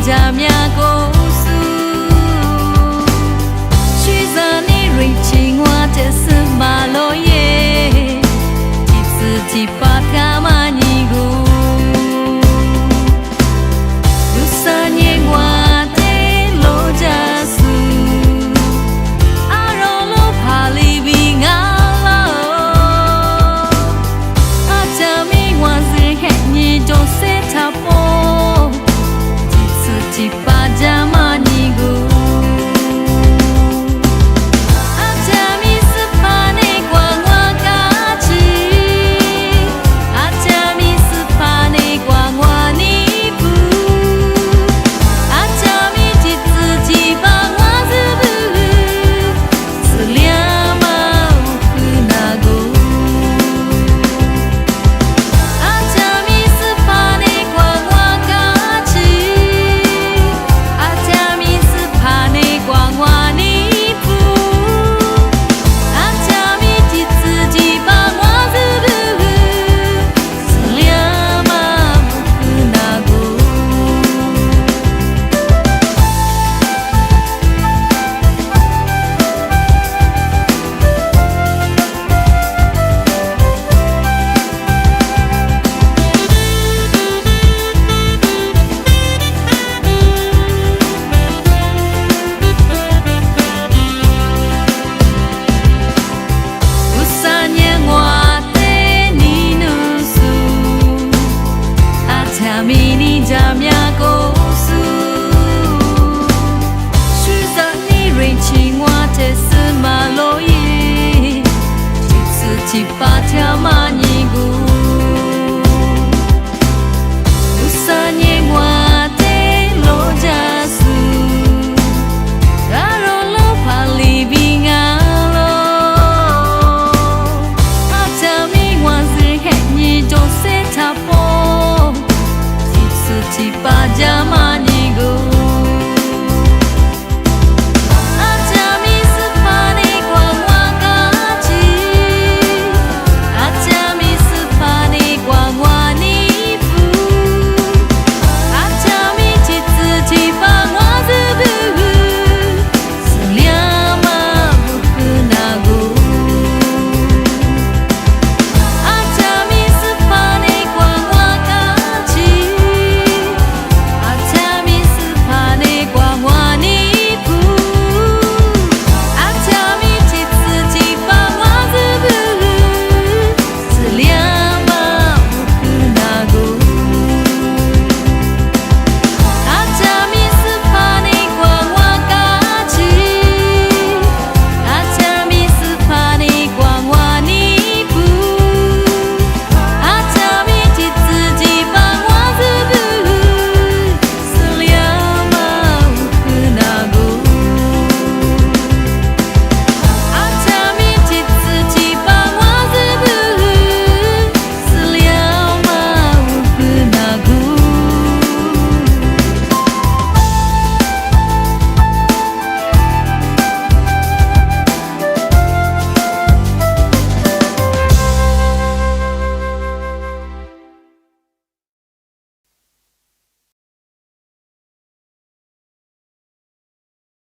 ကြများကိုစုရွှေစံနေရိတ်ချင်းဝါတဲ့စမလို့ရဲ့ဒီစတီပါကမညီကိုလူစံငယ်ဝါတဲ့လို့ကြစုအရောလို့ဖာလီဘီငါလို့အချမ်းမီဝါစင်ဟဲ့ညီတော့စေတာပေါ်ဒီပါကြမညီကိုမီနီကြမြ